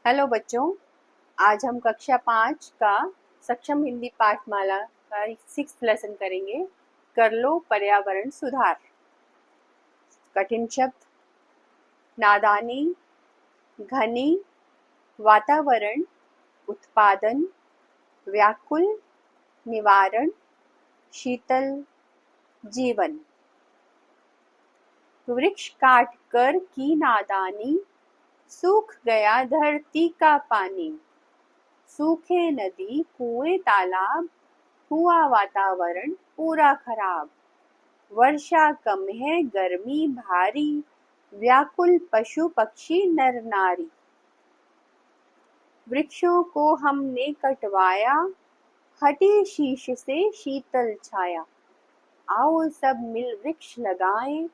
Hello बच्चों, आज हम कक्षा 5 का सक्षम हिंदी पाठमाला का 6th लेसन करेंगे। कर लो पर्यावरण सुधार। कठिन शब्द: नादानी, घनी, वातावरण, उत्पादन, व्याकुल, निवारण, शीतल, जीवन। वृक्ष काट कर की नादानी, सूख गया धरती का पानी। सूखे नदी, कुएं, तालाब, हुआ वातावरण पूरा खराब। वर्षा कम है, गर्मी भारी, व्याकुल पशु पक्षी नर नारी। वृक्षों को हमने कटवाया, हटी शीश से शीतल छाया। आओ सब मिल वृक्ष लगाएं,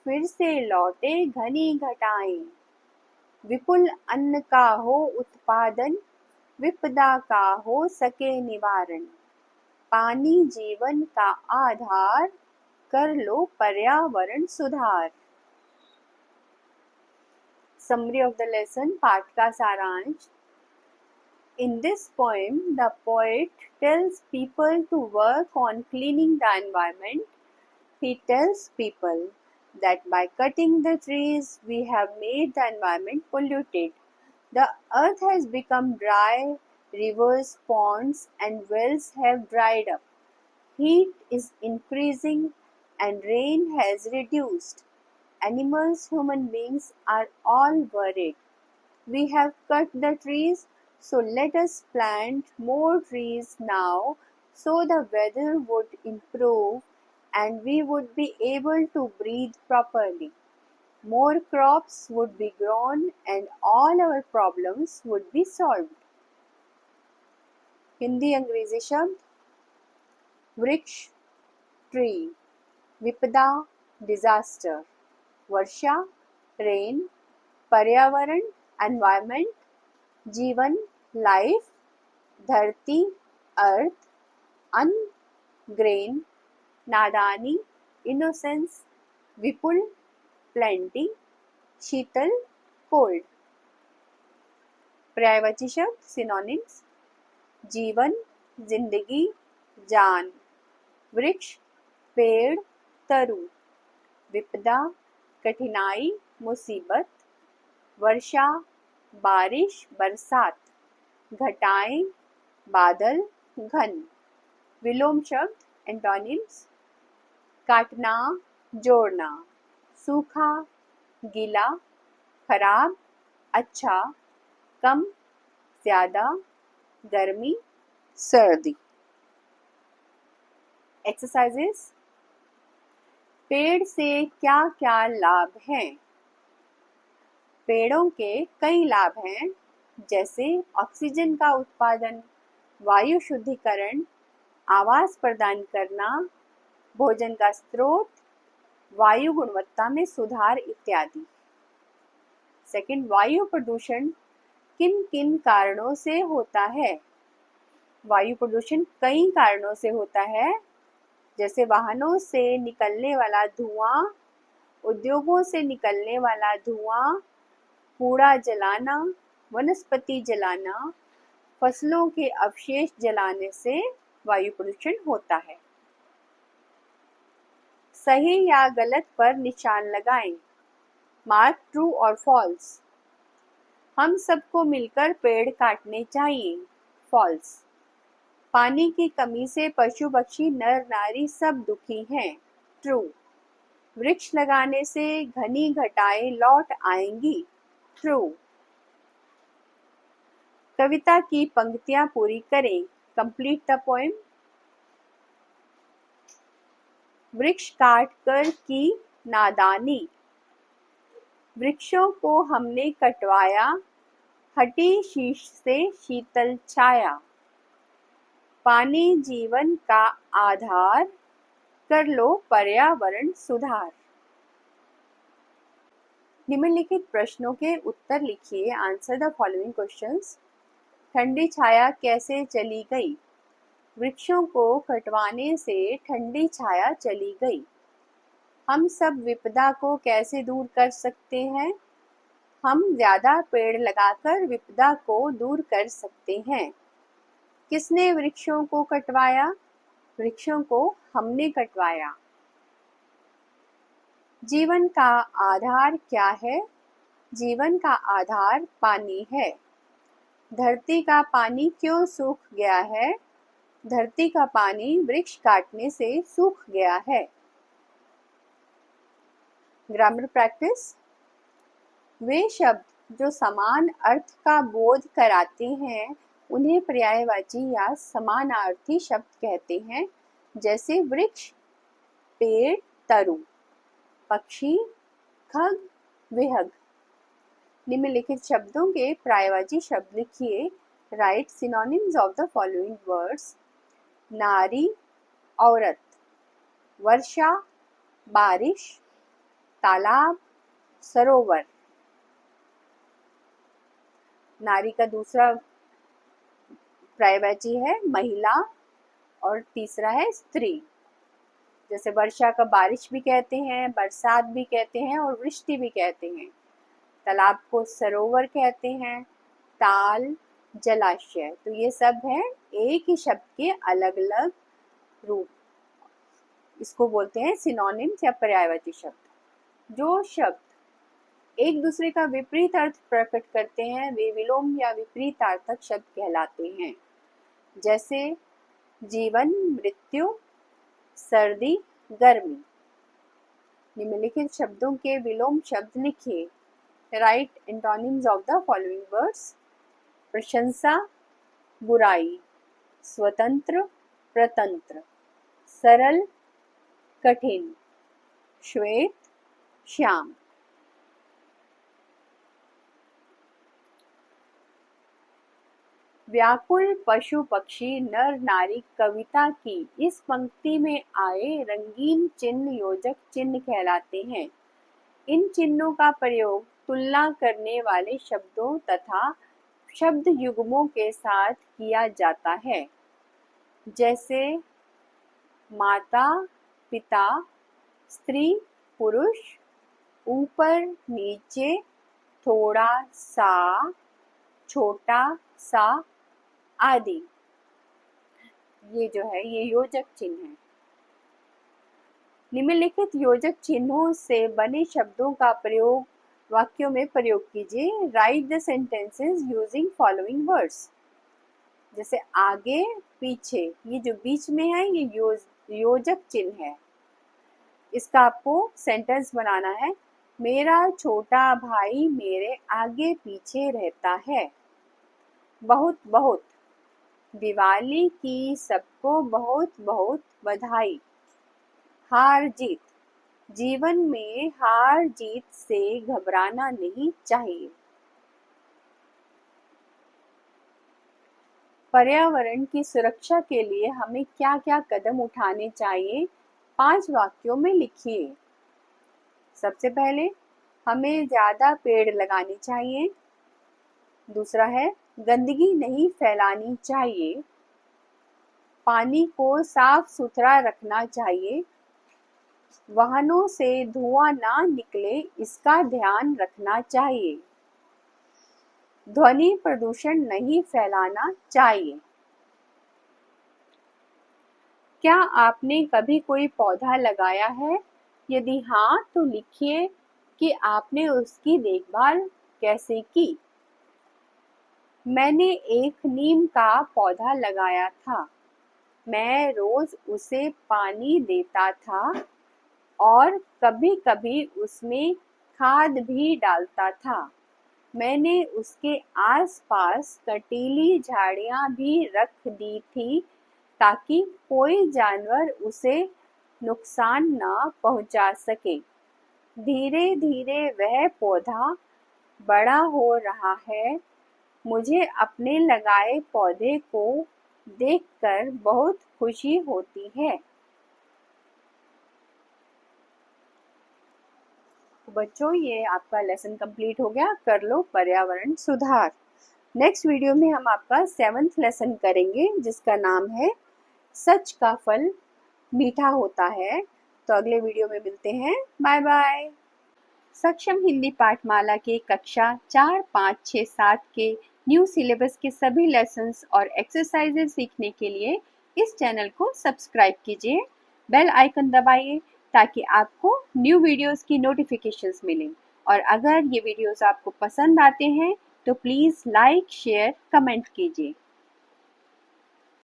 फिर से लौटे घनी घटाएं। विपुल अन्न का हो उत्पादन, विपदा का हो सके निवारण। पानी जीवन का आधार, कर लो पर्यावरण सुधार। Summary of the lesson, पाठ का सारांश। In this poem, the poet tells people to work on cleaning the environment. He tells people that by cutting the trees, we have made the environment polluted. The earth has become dry, rivers, ponds, and wells have dried up. Heat is increasing and rain has reduced. Animals, human beings are all worried. We have cut the trees, so let us plant more trees now so the weather would improve and we would be able to breathe properly. More crops would be grown and all our problems would be solved. Hindi अंग्रेजी शब्द: वृक्ष tree, विपदा disaster, वर्षा rain, पर्यावरण environment, जीवन life, धरती अर्थ, अन्न grain, नादानी innocence, विपुल plenty, शीतल cold. पर्यायवाची शब्द सिनोनिम्स: जीवन जिंदगी जान, वृक्ष पेड़ तरु, विपदा कठिनाई मुसीबत, वर्षा बारिश बरसात, घटाएं बादल घन। विलोम शब्द एंटोनिम्स: काटना जोड़ना, सूखा गीला, खराब अच्छा, कम ज्यादा, गर्मी सर्दी। एक्सरसाइजेस: पेड़ से क्या क्या लाभ हैं? पेड़ों के कई लाभ हैं, जैसे ऑक्सीजन का उत्पादन, वायु शुद्धिकरण, आवास प्रदान करना, भोजन का स्रोत, वायु गुणवत्ता में सुधार इत्यादि। सेकंड, वायु प्रदूषण किन किन कारणों से होता है? वायु प्रदूषण कई कारणों से होता है, जैसे वाहनों से निकलने वाला धुआं, उद्योगों से निकलने वाला धुआं, कूड़ा जलाना, वनस्पति जलाना, फसलों के अवशेष जलाने से वायु प्रदूषण होता है। सही या गलत पर निशान लगाएं। मार्क ट्रू और फॉल्स। हम सबको मिलकर पेड़ काटने चाहिए। फॉल्स। पानी की कमी से पशु पक्षी नर नारी सब दुखी हैं। ट्रू। वृक्ष लगाने से घनी घटाएं लौट आएंगी। ट्रू। कविता की पंक्तियां पूरी करें। Complete the poem. वृक्ष काट कर की नादानी, वृक्षों को हमने कटवाया, हटी शीश से शीतल छाया। पानी जीवन का आधार, कर लो पर्यावरण सुधार। निम्नलिखित प्रश्नों के उत्तर लिखिए। Answer the following questions. ठंडी छाया कैसे चली गई? वृक्षों को कटवाने से ठंडी छाया चली गई। हम सब विपदा को कैसे दूर कर सकते हैं? हम ज्यादा पेड़ लगाकर विपदा को दूर कर सकते हैं। किसने वृक्षों को कटवाया? वृक्षों को हमने कटवाया। जीवन का आधार क्या है? जीवन का आधार पानी है। धरती का पानी क्यों सूख गया है? धरती का पानी वृक्ष काटने से सूख गया है। Grammar practice. वे शब्द जो समान अर्थ का बोध कराते हैं उन्हें पर्यायवाची या समानार्थी शब्द कहते हैं, जैसे वृक्ष, पेड़, तरु, पक्षी, खग, विहग। निम्नलिखित शब्दों के पर्यायवाची शब्द लिखिए। Right synonyms of the following words. नारी, औरत, वर्षा, बारिश, तालाब, सरोवर। नारी का दूसरा पर्यायवाची है महिला और तीसरा है स्त्री। जैसे वर्षा का बारिश भी कहते हैं, बरसात भी कहते हैं और वृष्टि भी कहते हैं। तालाब को सरोवर कहते हैं, ताल, जलाशय। तो ये सब है एक ही शब्द के अलग अलग रूप। इसको बोलते हैं सिनोनिम्स या पर्यायवाची शब्द। जो शब्द एक दूसरे का विपरीत अर्थ प्रकट करते हैं वे विलोम या विपरीतार्थक शब्द कहलाते हैं। जैसे जीवन, मृत्यु, सर्दी, गर्मी। निम्नलिखित शब्दों के विलोम शब्द लिखिए। Right antonyms of the following words. प्रशंसा, बुराई, स्वतंत्र, प्रतंत्र, सरल, कठिन, श्वेत, श्याम। व्याकुल पशु पक्षी नर नारी कविता की इस पंक्ति में आए रंगीन चिन्ह योजक चिन्ह कहलाते हैं। इन चिन्हों का प्रयोग तुलना करने वाले शब्दों तथा शब्द युग्मों के साथ किया जाता है। जैसे माता, पिता, स्त्री, पुरुष, ऊपर, नीचे, थोड़ा सा, छोटा सा आदि। ये जो है ये योजक चिन्ह है। निम्नलिखित योजक चिन्हों से बने शब्दों का प्रयोग वाक्यों में प्रयोग कीजिए। Right the sentences using following words. जैसे आगे, पीछे, ये जो बीच में है ये योजक चिन्ह है। इसका आपको सेंटेंस बनाना है। मेरा छोटा भाई मेरे आगे पीछे रहता है। बहुत बहुत। दिवाली की सबको बहुत बहुत बधाई। हार जीत। जीवन में हार जीत से घबराना नहीं चाहिए। पर्यावरण की सुरक्षा के लिए हमें क्या क्या कदम उठाने चाहिए? 5 वाक्यों में लिखिए। सबसे पहले हमें ज्यादा पेड़ लगाने चाहिए। दूसरा है गंदगी नहीं फैलानी चाहिए। पानी को साफ सुथरा रखना चाहिए। वाहनों से धुआं ना निकले इसका ध्यान रखना चाहिए। ध्वनि प्रदूषण नहीं फैलाना चाहिए। क्या आपने कभी कोई पौधा लगाया है? यदि हाँ तो लिखिए कि आपने उसकी देखभाल कैसे की। मैंने एक नीम का पौधा लगाया था। मैं रोज उसे पानी देता था और कभी-कभी उसमें खाद भी डालता था। मैंने उसके आसपास कंटीली झाड़ियां भी रख दी थी ताकि कोई जानवर उसे नुकसान ना पहुंचा सके। धीरे धीरे वह पौधा बड़ा हो रहा है। मुझे अपने लगाए पौधे को देखकर बहुत खुशी होती है। बच्चों ये आपका लेसन कंप्लीट हो गया। कर लो पर्यावरण सुधार। नेक्स्ट वीडियो में हम आपका 7th लेसन करेंगे जिसका नाम है सच का फल मीठा होता है। तो अगले वीडियो में मिलते हैं। Bye bye. सक्षम हिंदी पाठमाला के कक्षा 4, 5, 6, 7 के न्यू सिलेबस के सभी लेसन्स और एक्सरसाइजेज सीखने के लिए इस चैनल को सब्सक्राइब कीजिए, बेल आइकन दबाइए ताकि आपको न्यू वीडियोस की नोटिफिकेशंस मिलें। और अगर ये वीडियोस आपको पसंद आते हैं तो प्लीज़ लाइक, शेयर, कमेंट कीजिए।